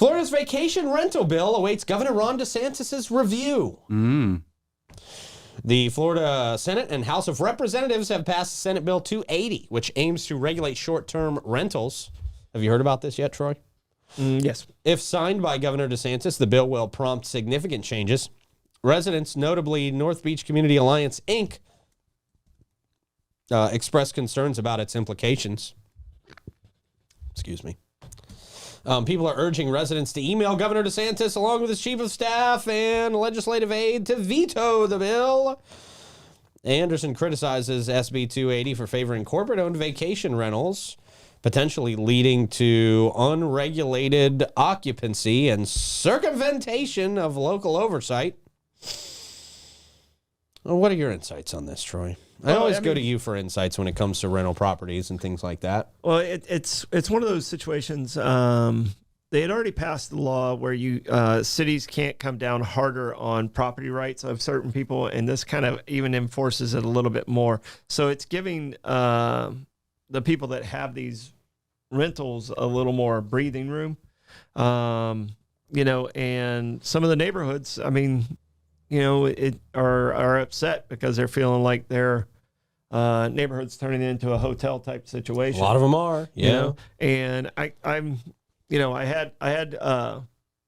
Florida's vacation rental bill awaits Governor Ron DeSantis' review. The Florida Senate and House of Representatives have passed Senate Bill 280, which aims to regulate short-term rentals. Have you heard about this yet, Troy? Yes. If signed by Governor DeSantis, the bill will prompt significant changes. Residents, notably North Beach Community Alliance, Inc., expressed concerns about its implications. Excuse me. People are urging residents to email Governor DeSantis along with his chief of staff and legislative aide to veto the bill. Anderson criticizes SB 280 for favoring corporate-owned vacation rentals, potentially leading to unregulated occupancy and circumvention of local oversight. Well, what are your insights on this, Troy? I always go to you for insights when it comes to rental properties and things like that. Well, it's one of those situations. They had already passed the law where cities can't come down harder on property rights of certain people, and this kind of even enforces it a little bit more. So it's giving the people that have these rentals a little more breathing room. And some of the neighborhoods, are upset because they're feeling like their neighborhood's turning into a hotel type situation. A lot of them are, And I had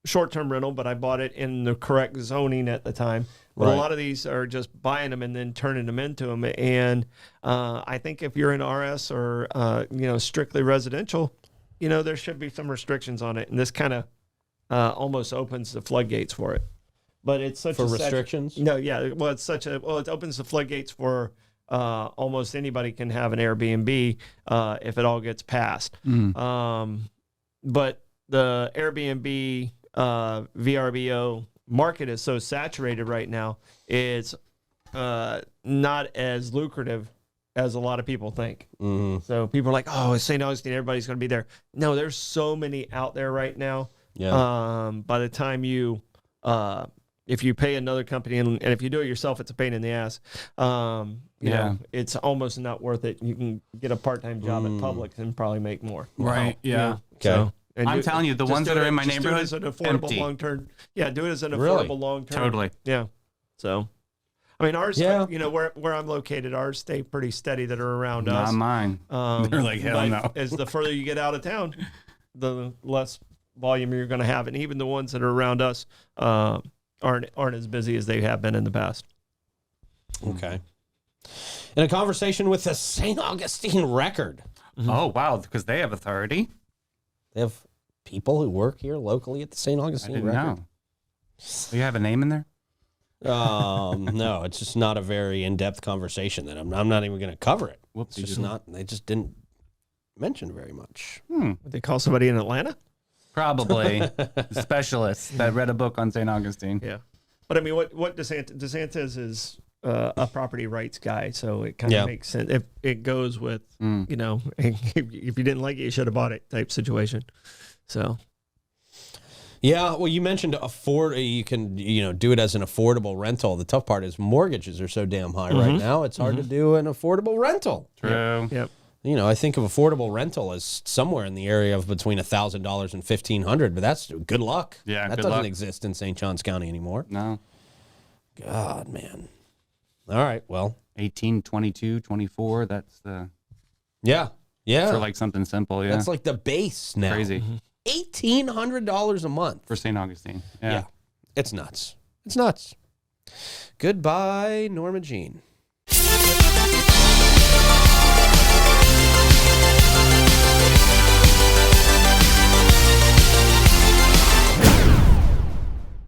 short-term rental, but I bought it in the correct zoning at the time. But a lot of these are just buying them and then turning them into them. And I think if you're in RS or strictly residential, there should be some restrictions on it. And this kind of almost opens the floodgates for it. But it's such for restrictions. No, yeah. Well, it opens the floodgates for almost anybody can have an Airbnb if it all gets passed. But the Airbnb VRBO market is so saturated right now, it's not as lucrative as a lot of people think. So people are like, oh, it's St. Augustine, everybody's going to be there. No, there's so many out there right now. By the time you if you pay another company and if you do it yourself, it's a pain in the ass. You know, it's almost not worth it. You can get a part-time job at Publix and probably make more. Right. Yeah. Okay. So, I'm telling you, the ones that are in my neighborhood, do it as an affordable empty. long-term. Yeah, do it as an affordable long-term. Totally. Yeah. So, I mean, ours, where I'm located, ours stay pretty steady that are around us. Not mine. They're like, hell no. As the further you get out of town, the less volume you're going to have. And even the ones that are around us aren't as busy as they have been in the past. Okay. In a conversation with the St. Augustine Record. Oh, wow, because they have authority. They have people who work here locally at the St. Augustine Record. know. Do you have a name in there? No, it's just not a very in-depth conversation that I'm not even going to cover it. Whoops, It's just not, they just didn't mention very much. Would they call somebody in Atlanta? Probably. Specialist that read a book on St. Augustine. Yeah. But I mean, what DeSantis is a property rights guy, so it kind of makes sense. If it goes with, if you didn't like it, you should have bought it type situation. So. Yeah, well, you mentioned you can, do it as an affordable rental. The tough part is mortgages are so damn high right now. It's hard to do an affordable rental. True. Yep. I think of affordable rental as somewhere in the area of between $1,000 and $1,500, but that's good luck. Yeah, that doesn't exist in St. Johns County anymore. No. God, man. All right, well. 18, 22, 24, that's the... Yeah. For like something simple, yeah. That's like the base now. Crazy. $1,800 a month. For St. Augustine. Yeah. It's nuts. It's nuts. Goodbye, Norma Jean.